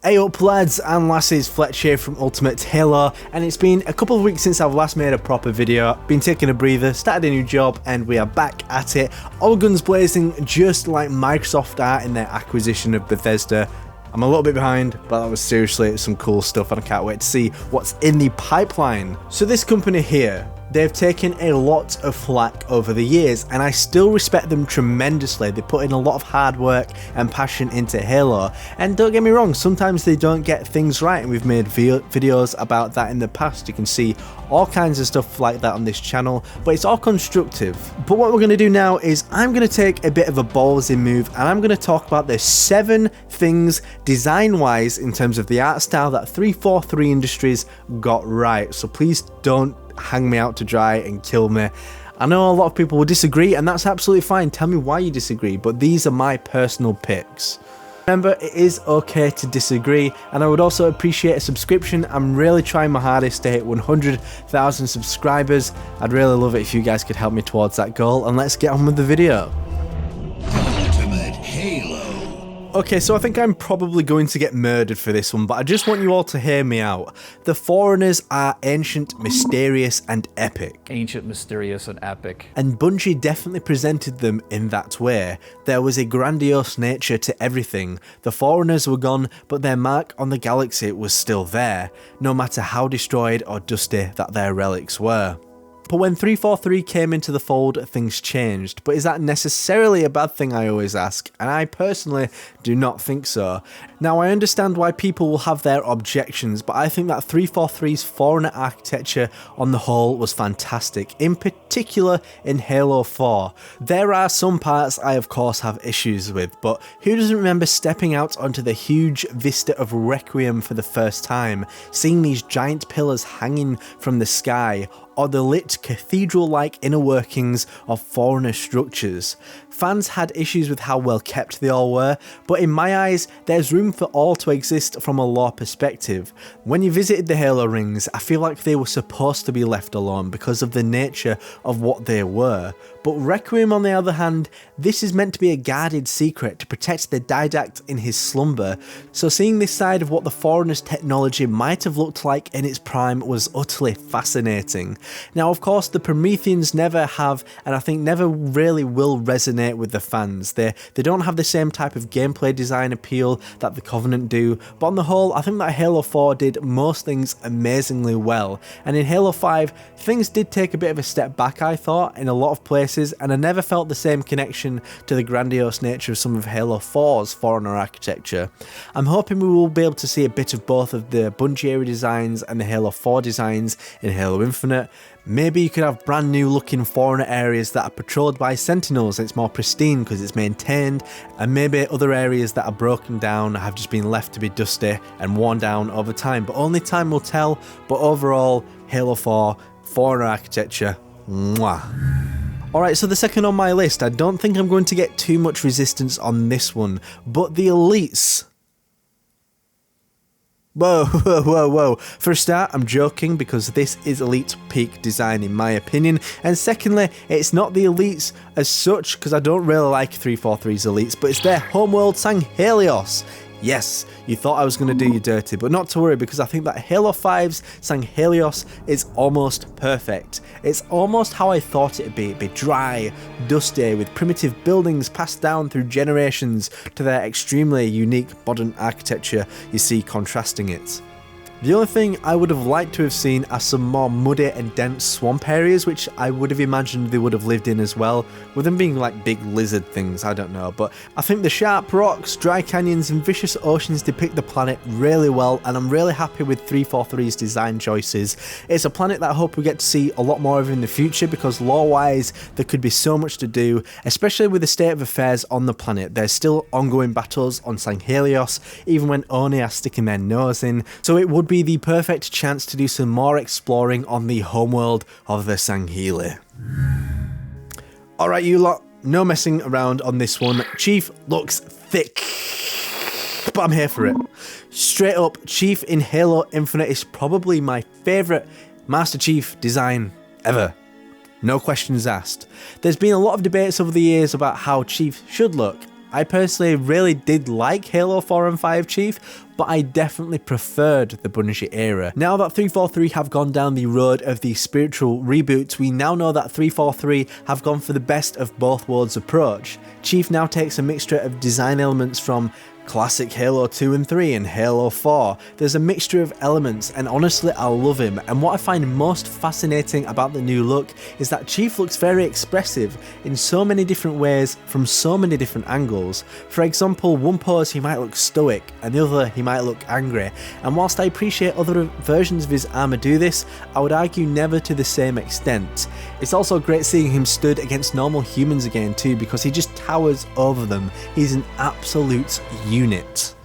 Hey up lads and lasses, Fletch here from Ultimate Halo, and it's been a couple of weeks since I've last made a proper video. Been taking a breather, started a new job, and we are back at it. All guns blazing, just like Microsoft are in their acquisition of Bethesda. I'm a little bit behind, but that was seriously some cool stuff and I can't wait to see what's in the pipeline. So this company here, they've taken a lot of flack over the years and I still respect them tremendously. They put in a lot of hard work and passion into Halo, and don't get me wrong, sometimes they don't get things right, and we've made videos about that in the past. You can see all kinds of stuff like that on this channel, but it's all constructive. But what we're going to do now is I'm going to take a bit of a ballsy move and I'm going to talk about the 7 things design wise in terms of the art style that 343 Industries got right. So please don't hang me out to dry and kill me. I know a lot of people will disagree, and that's absolutely fine. Tell me why you disagree, but these are my personal picks. Remember, it is okay to disagree, and I would also appreciate a subscription. I'm really trying my hardest to hit 100,000 subscribers. I'd really love it if you guys could help me towards that goal, and let's get on with the video. Ultimate Halo. Okay, so I think I'm probably going to get murdered for this one, but I just want you all to hear me out. The Foreigners are ancient, mysterious, and epic. Ancient, mysterious, and epic. And Bungie definitely presented them in that way. There was a grandiose nature to everything. The Foreigners were gone, but their mark on the galaxy was still there, no matter how destroyed or dusty that their relics were. But when 343 came into the fold, things changed. But is that necessarily a bad thing, I always ask? And I personally do not think so. Now, I understand why people will have their objections, but I think that 343's Foreigner architecture on the whole was fantastic, in particular in Halo 4. There are some parts I of course have issues with, but who doesn't remember stepping out onto the huge vista of Requiem for the first time, seeing these giant pillars hanging from the sky, or the lit cathedral-like inner workings of Foreigner structures. Fans had issues with how well kept they all were, but in my eyes, there's room for all to exist from a lore perspective. When you visited the Halo rings, I feel like they were supposed to be left alone because of the nature of what they were. But Requiem, on the other hand, this is meant to be a guarded secret to protect the didact in his slumber, so seeing this side of what the Foreigners' technology might have looked like in its prime was utterly fascinating. Now, of course, the Prometheans never have, and I think never really will resonate with the fans. They don't have the same type of gameplay design appeal that the Covenant do, but on the whole, I think that Halo 4 did most things amazingly well, and in Halo 5, things did take a bit of a step back, I thought, in a lot of places, and I never felt the same connection to the grandiose nature of some of Halo 4's Foreigner architecture. I'm hoping we will be able to see a bit of both of the Bungie era designs and the Halo 4 designs in Halo Infinite. Maybe you could have brand new looking Foreigner areas that are patrolled by Sentinels, it's more pristine because it's maintained, and maybe other areas that are broken down have just been left to be dusty and worn down over time, but only time will tell. But overall, Halo 4, Foreigner architecture, mwah. Alright, so the second on my list, I don't think I'm going to get too much resistance on this one, but the elites. Whoa, whoa, whoa, whoa. For a start, I'm joking because this is elite peak design in my opinion, and secondly, it's not the elites as such because I don't really like 343's elites, but it's their Homeworld Sanghelios. Yes, you thought I was going to do you dirty, but not to worry because I think that Halo 5's Sanghelios is almost perfect. It's almost how I thought it'd be. It'd be dry, dusty, with primitive buildings passed down through generations to their extremely unique modern architecture you see contrasting it. The only thing I would have liked to have seen are some more muddy and dense swamp areas, which I would have imagined they would have lived in as well, with them being like big lizard things, I don't know, but I think the sharp rocks, dry canyons and vicious oceans depict the planet really well, and I'm really happy with 343's design choices. It's a planet that I hope we get to see a lot more of in the future because lore-wise there could be so much to do, especially with the state of affairs on the planet. There's still ongoing battles on Sanghelios, even when Oni are sticking their nose in, so it would be the perfect chance to do some more exploring on the homeworld of the Sangheli. Alright you lot, no messing around on this one. Chief looks thick, but I'm here for it. Straight up, Chief in Halo Infinite is probably my favourite Master Chief design ever. No questions asked. There's been a lot of debates over the years about how Chief should look, I personally really did like Halo 4 and 5 Chief, but I definitely preferred the Bungie era. Now that 343 have gone down the road of the spiritual reboot, we now know that 343 have gone for the best of both worlds approach. Chief now takes a mixture of design elements from classic Halo 2 and 3 and Halo 4. There's a mixture of elements, and honestly I love him, and what I find most fascinating about the new look is that Chief looks very expressive in so many different ways from so many different angles. For example, one pose he might look stoic and the other he might look angry, and whilst I appreciate other versions of his armour do this, I would argue never to the same extent. It's also great seeing him stood against normal humans again too, because he just towers over them. He's an absolute unit.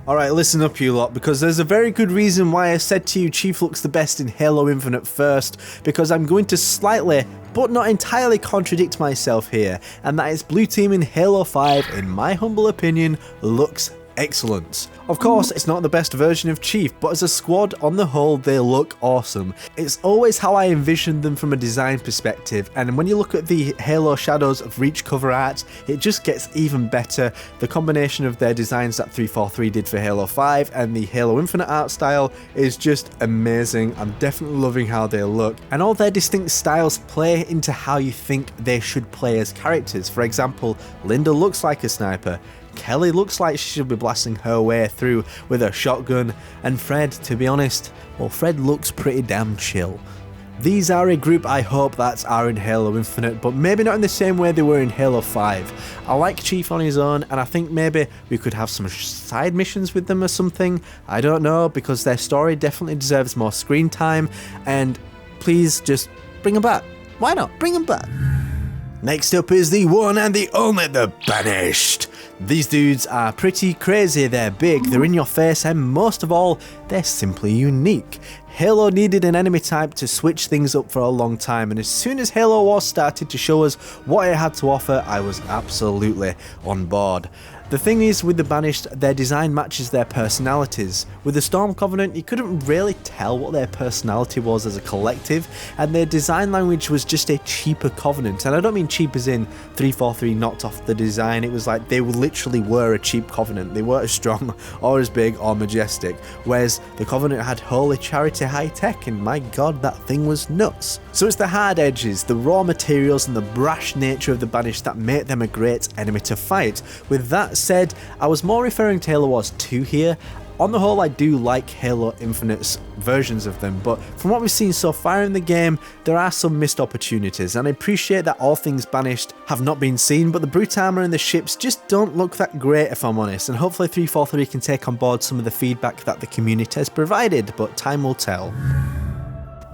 Alright, listen up you lot, because there's a very good reason why I said to you Chief looks the best in Halo Infinite first, because I'm going to slightly, but not entirely contradict myself here, and that is blue team in Halo 5, in my humble opinion, looks excellent. Of course, it's not the best version of Chief, but as a squad on the whole they look awesome. It's always how I envisioned them from a design perspective, and when you look at the Halo Shadows of Reach cover art, it just gets even better. The combination of their designs that 343 did for Halo 5 and the Halo Infinite art style is just amazing. I'm definitely loving how they look, and all their distinct styles play into how you think they should play as characters. For example, Linda looks like a sniper, Kelly looks like she should be blasting her way through with a shotgun, and Fred, to be honest, well, Fred looks pretty damn chill. These are a group I hope that are in Halo Infinite, but maybe not in the same way they were in Halo 5. I like Chief on his own, and I think maybe we could have some side missions with them or something. I don't know, because their story definitely deserves more screen time, and please just bring them back. Why not? Bring them back. Next up is the one and the only, the Banished. These dudes are pretty crazy, they're big, they're in your face, and most of all, they're simply unique. Halo needed an enemy type to switch things up for a long time, and as soon as Halo Wars started to show us what it had to offer, I was absolutely on board. The thing is, with the Banished, their design matches their personalities. With the Storm Covenant, you couldn't really tell what their personality was as a collective, and their design language was just a cheaper Covenant. And I don't mean cheap as in 343 knocked off the design, it was like they literally were a cheap Covenant. They weren't as strong, or as big, or majestic, whereas the Covenant had Holy Charity high tech, and my god, that thing was nuts. So it's the hard edges, the raw materials, and the brash nature of the Banished that make them a great enemy to fight. With that said, I was more referring to Halo Wars 2 here. On the whole, I do like Halo Infinite's versions of them, but from what we've seen so far in the game, there are some missed opportunities, and I appreciate that all things Banished have not been seen, but the brute armor and the ships just don't look that great if I'm honest, and hopefully 343 can take on board some of the feedback that the community has provided, but time will tell.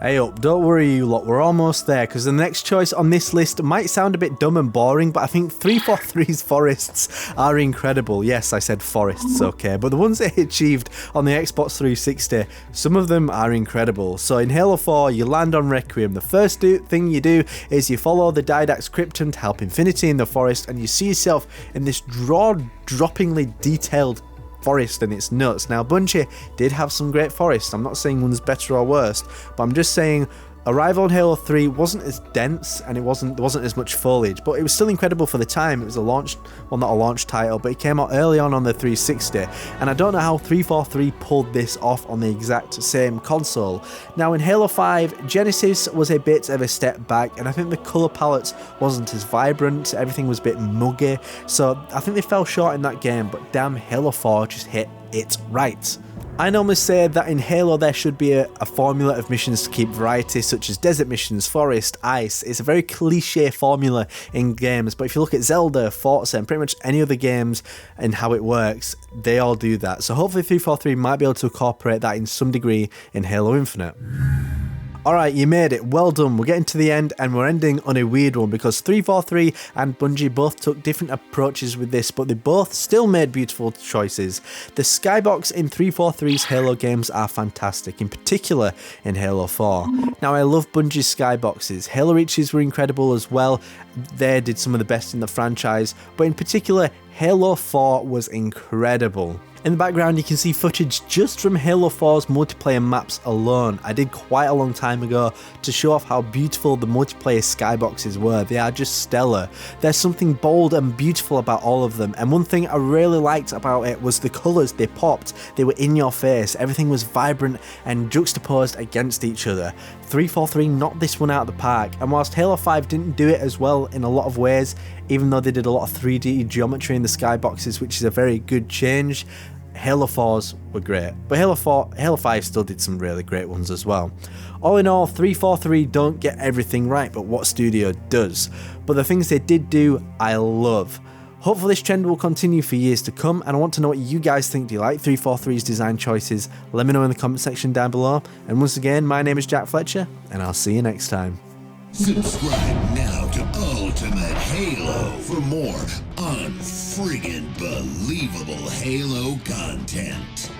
Hey up, don't worry you lot, we're almost there, because the next choice on this list might sound a bit dumb and boring, but I think 343's forests are incredible. Yes, I said forests, okay, but the ones they achieved on the Xbox 360, some of them are incredible. So in Halo 4, you land on Requiem. The first thing you do is you follow the Didax Cryptum to help Infinity in the forest, and you see yourself in this jaw-droppingly detailed forest, and it's nuts. Now Bungie did have some great forests, I'm not saying one's better or worse, but I'm just saying Arrival on Halo 3 wasn't as dense, and there wasn't as much foliage, but it was still incredible for the time. It was a launch, well, not a launch title, but it came out early on the 360, and I don't know how 343 pulled this off on the exact same console. Now in Halo 5, Genesis was a bit of a step back, and I think the colour palette wasn't as vibrant, everything was a bit muggy, so I think they fell short in that game, but damn, Halo 4 just hit it right. I normally say that in Halo there should be a formula of missions to keep variety, such as desert missions, forest, ice. It's a very cliche formula in games, but if you look at Zelda, Forza, and pretty much any other games and how it works, they all do that. So hopefully 343 might be able to incorporate that in some degree in Halo Infinite. Alright, you made it, well done. We're getting to the end, and we're ending on a weird one, because 343 and Bungie both took different approaches with this, but they both still made beautiful choices. The Skybox in 343's Halo games are fantastic, in particular in Halo 4. Now I love Bungie's Skyboxes. Halo Reaches were incredible as well, they did some of the best in the franchise, but in particular Halo 4 was incredible. In the background you can see footage just from Halo 4's multiplayer maps alone. I did quite a long time ago to show off how beautiful the multiplayer skyboxes were. They are just stellar. There's something bold and beautiful about all of them, and one thing I really liked about it was the colours. They popped, they were in your face, everything was vibrant and juxtaposed against each other. 343 knocked this one out of the park, and whilst Halo 5 didn't do it as well in a lot of ways, even though they did a lot of 3D geometry in the skyboxes, which is a very good change, Halo 4's were great. But Halo 5 still did some really great ones as well. All in all, 343 don't get everything right, but what studio does? But the things they did do, I love. Hopefully this trend will continue for years to come, and I want to know what you guys think. Do you like 343's design choices? Let me know in the comment section down below. And once again, my name is Jack Fletcher, and I'll see you next time. Subscribe now to Ultimate Halo for more unfriggin' believable Halo content.